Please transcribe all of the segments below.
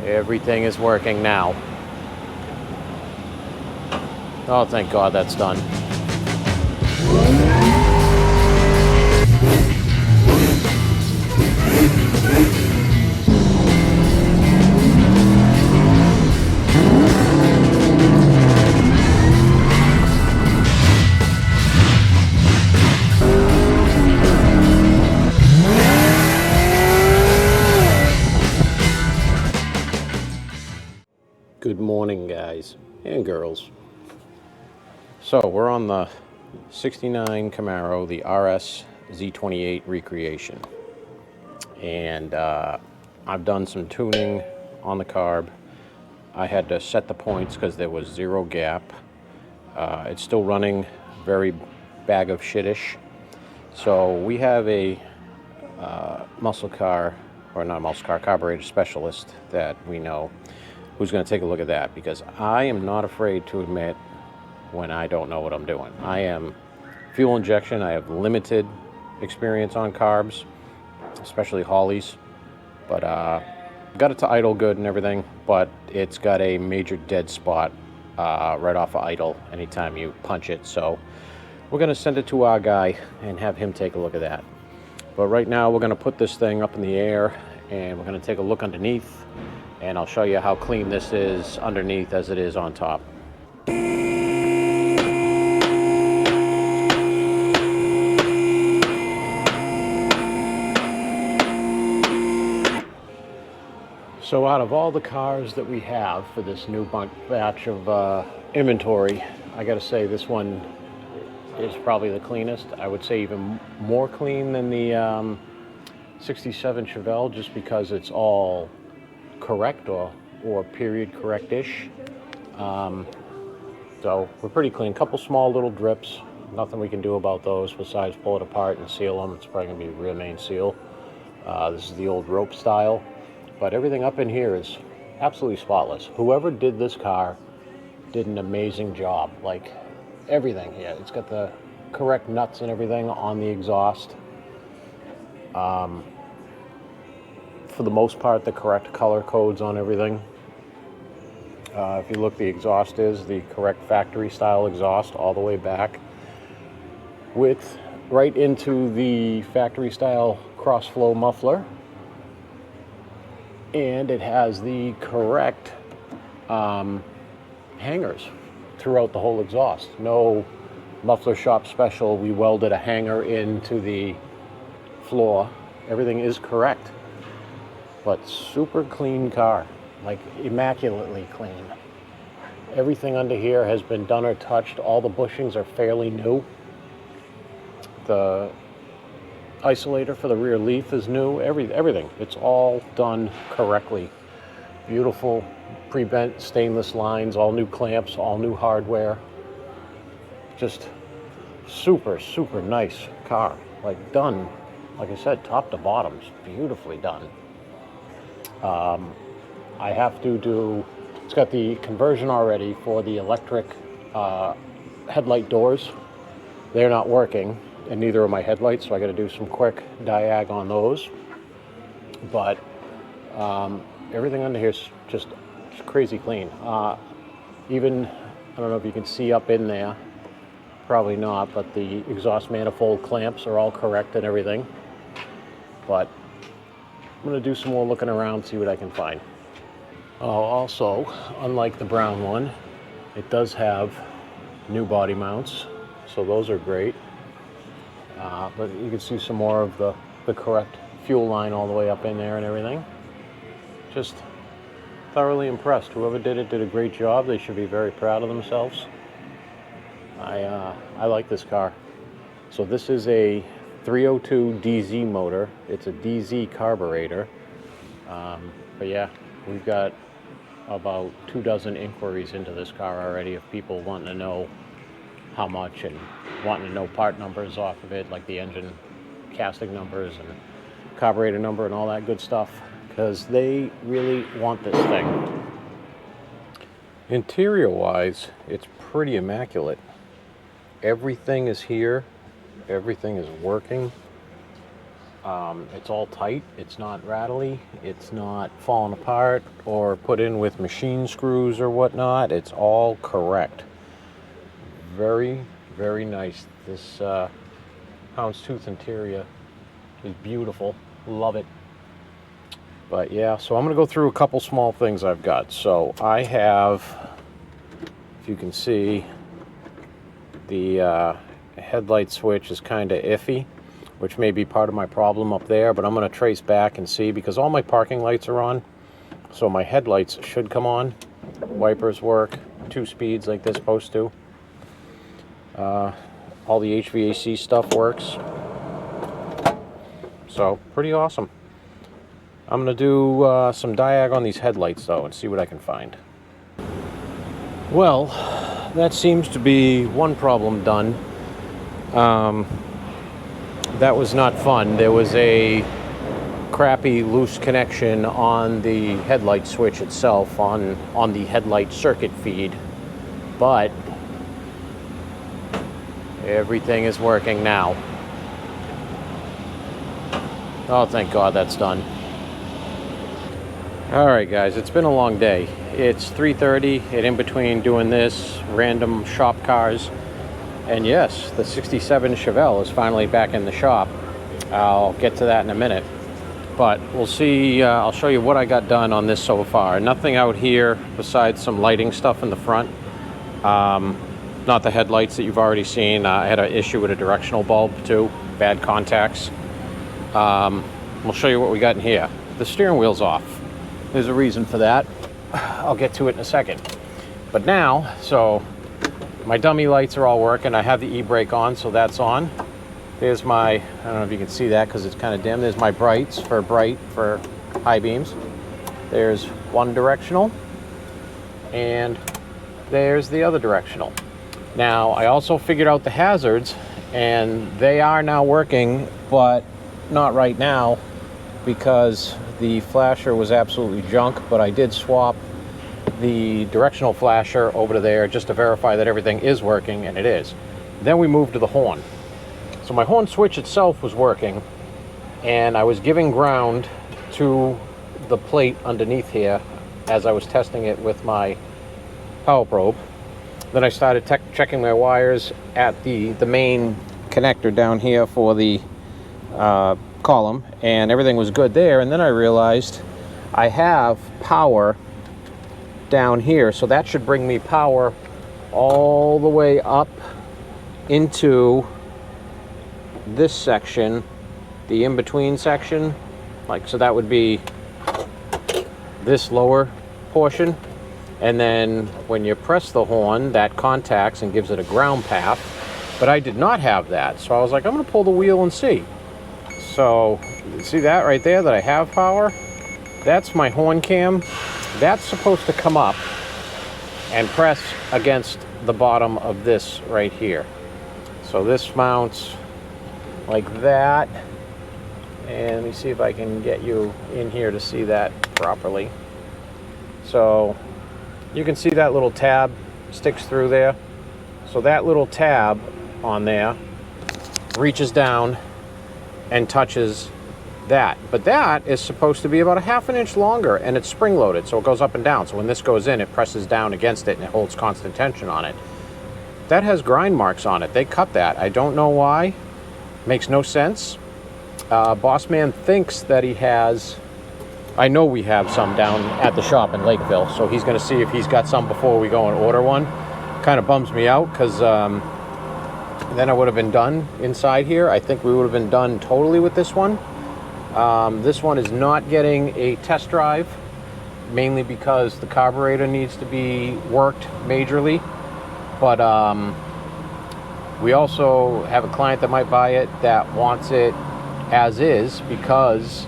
Everything is working now. Oh, thank God that's done. Good morning, guys and girls. So we're on the 69 Camaro, the RS Z28 Recreation. And I've done some tuning on the carb. I had to set the points because there was zero gap. It's still running very bag of shitish. So we have a carburetor specialist that we know who's going to take a look at that, because I am not afraid to admit when I don't know what I'm doing. I am fuel injection. I have limited experience on carbs, especially Hollies, but got it to idle good and everything, but it's got a major dead spot right off of idle anytime you punch it. So we're going to send it to our guy and have him take a look at that. But right now we're going to put this thing up in the air and we're going to take a look underneath, and I'll show you how clean this is underneath as it is on top. So out of all the cars that we have for this new batch of inventory, I gotta say this one is probably the cleanest. I would say even more clean than the 67 Chevelle, just because it's all correct or period correct-ish. So we're pretty clean. Couple small little drips, nothing we can do about those besides pull it apart and seal them. It's probably gonna be remain seal. This is the old rope style, but everything up in here is absolutely spotless. Whoever did this car did an amazing job. Like everything here, it's got the correct nuts and everything on the exhaust. For the most part, the correct color codes on everything. If you look, the exhaust is the correct factory style exhaust all the way back, with right into the factory style cross flow muffler, and it has the correct hangers throughout the whole exhaust. No muffler shop special, we welded a hanger into the floor. Everything is correct. But super clean car, like immaculately clean. Everything under here has been done or touched. All the bushings are fairly new. The isolator for the rear leaf is new. Everything. It's all done correctly. Beautiful pre-bent stainless lines, all new clamps, all new hardware. Just super, super nice car. Like done, like I said, top to bottom, beautifully done. I have to do, it's got the conversion already for the electric headlight doors. They're not working, and neither are my headlights, so I got to do some quick diag on those. But everything under here is just crazy clean. Even, I don't know if you can see up in there, probably not, but the exhaust manifold clamps are all correct and everything. But I'm going to do some more looking around, see what I can find. Also, unlike the brown one, it does have new body mounts, so those are great. But you can see some more of the correct fuel line all the way up in there and everything. Just thoroughly impressed. Whoever did it did a great job. They should be very proud of themselves. I like this car. So this is a 302 DZ motor. It's a DZ carburetor. But yeah, we've got about 24 inquiries into this car already of people wanting to know how much and wanting to know part numbers off of it, like the engine casting numbers and carburetor number and all that good stuff, because they really want this thing. Interior wise, it's pretty immaculate. Everything is here. Everything is working. It's all tight, it's not rattly, it's not falling apart or put in with machine screws or whatnot. It's all correct. Very, very nice. This houndstooth interior is beautiful. Love it. But yeah, so I'm going to go through a couple small things I've got. So I have, if you can see, the headlight switch is kind of iffy, which may be part of my problem up there, but I'm going to trace back and see, because all my parking lights are on, so my headlights should come on. Wipers work 2 speeds like they're supposed to. All the HVAC stuff works, so pretty awesome. I'm going to do some diag on these headlights though and see what I can find. Well, that seems to be one problem done. That was not fun. There was a crappy loose connection on the headlight switch itself, on the headlight circuit feed, but everything is working now. Oh, thank God that's done. All right, guys, it's been a long day. It's 3:30, and in between doing this, random shop cars. And yes, the 67 Chevelle is finally back in the shop. I'll get to that in a minute. But we'll see, I'll show you what I got done on this so far. Nothing out here besides some lighting stuff in the front. Not the headlights that you've already seen. I had an issue with a directional bulb too, bad contacts. We'll show you what we got in here. The steering wheel's off. There's a reason for that. I'll get to it in a second. But now, so my dummy lights are all working. I have the e-brake on, so that's on. There's my, I don't know if you can see that because it's kind of dim. There's my brights for high beams. There's one directional, and there's the other directional. Now, I also figured out the hazards, and they are now working, but not right now because the flasher was absolutely junk, but I did swap the directional flasher over to there just to verify that everything is working, and it is. Then we moved to the horn. So my horn switch itself was working, and I was giving ground to the plate underneath here as I was testing it with my power probe. Then I started checking my wires at the main connector down here for the column, and everything was good there. And then I realized I have power down here, so that should bring me power all the way up into this section, the in-between section, like, so that would be this lower portion. And then when you press the horn, that contacts and gives it a ground path, but I did not have that. So I was like, I'm gonna pull the wheel and see. So see that right there, that I have power? That's my horn cam. That's supposed to come up and press against the bottom of this right here. So this mounts like that. And let me see if I can get you in here to see that properly. So you can see that little tab sticks through there. So that little tab on there reaches down and touches that. But that is supposed to be about a ½ inch longer, and it's spring loaded, so it goes up and down. So when this goes in, it presses down against it and it holds constant tension on it. That has grind marks on it. They cut that. I don't know why. Makes no sense. Boss Man thinks that he has, I know we have some down at the shop in Lakeville, so he's going to see if he's got some before we go and order one. Kind of bums me out because then I would have been done inside here. I think we would have been done totally with this one. This one is not getting a test drive, mainly because the carburetor needs to be worked majorly. But we also have a client that might buy it that wants it as is because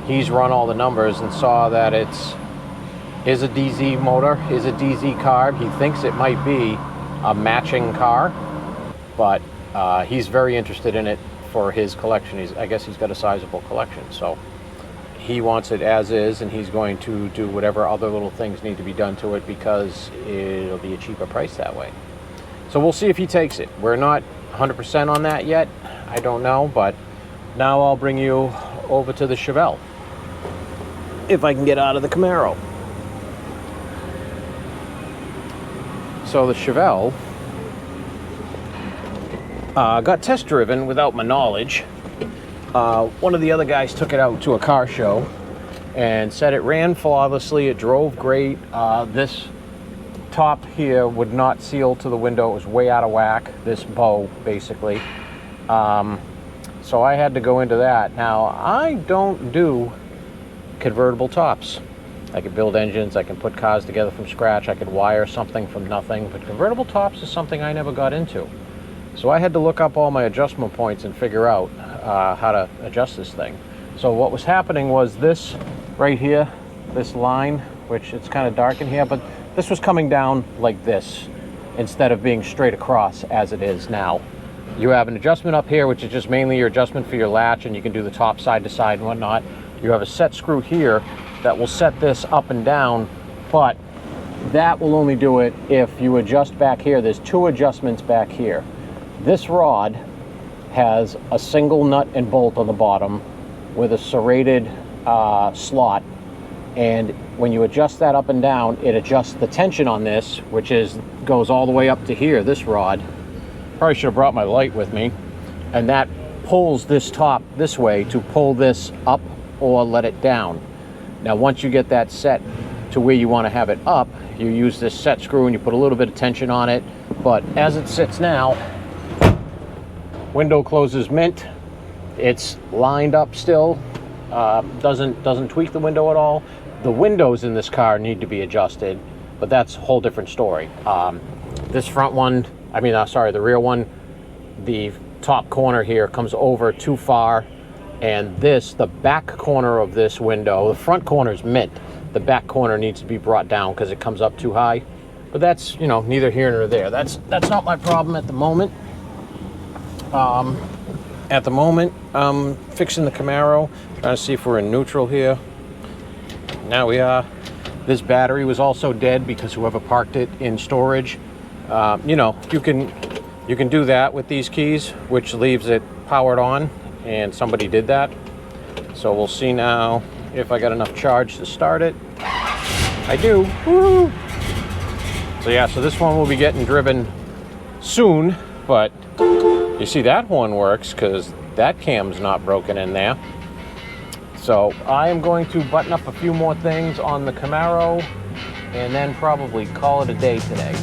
he's run all the numbers and saw that is a DZ motor, is a DZ carb. He thinks it might be a matching car, but he's very interested in it for his collection. I guess he's got a sizable collection, so he wants it as is, and he's going to do whatever other little things need to be done to it because it'll be a cheaper price that way. So we'll see if he takes it. We're not 100% on that yet. I don't know, but now I'll bring you over to the Chevelle. If I can get out of the Camaro. So the Chevelle got test driven without my knowledge. One of the other guys took it out to a car show and said it ran flawlessly, it drove great. This top here would not seal to the window, it was way out of whack, this bow basically. So I had to go into that. Now, I don't do convertible tops. I can build engines, I can put cars together from scratch, I could wire something from nothing, but convertible tops is something I never got into. So I had to look up all my adjustment points and figure out how to adjust this thing. So what was happening was this right here, this line, which it's kind of dark in here, but this was coming down like this instead of being straight across as it is now. You have an adjustment up here, which is just mainly your adjustment for your latch, and you can do the top side to side and whatnot. You have a set screw here that will set this up and down, but that will only do it if you adjust back here. There's two adjustments back here. This rod has a single nut and bolt on the bottom with a serrated slot, and when you adjust that up and down, it adjusts the tension on this, which goes all the way up to here, this rod. Probably should have brought my light with me. And that pulls this top this way to pull this up or let it down. Now, once you get that set to where you want to have it up, you use this set screw and you put a little bit of tension on it. But as it sits now, window closes mint. It's lined up still. Doesn't tweak the window at all. The windows in this car need to be adjusted, but that's a whole different story. This front one, the rear one, the top corner here comes over too far, and the back corner of this window, the front corner is mint. The back corner needs to be brought down because it comes up too high. But that's, neither here nor there. That's not my problem at the moment. At the moment, I'm fixing the Camaro, trying to see if we're in neutral here. Now we are. This battery was also dead because whoever parked it in storage. You can do that with these keys, which leaves it powered on, and somebody did that. So we'll see now if I got enough charge to start it. I do. Woo! So yeah, so this one will be getting driven soon, but you see that one works because that cam's not broken in there. So I am going to button up a few more things on the Camaro and then probably call it a day today.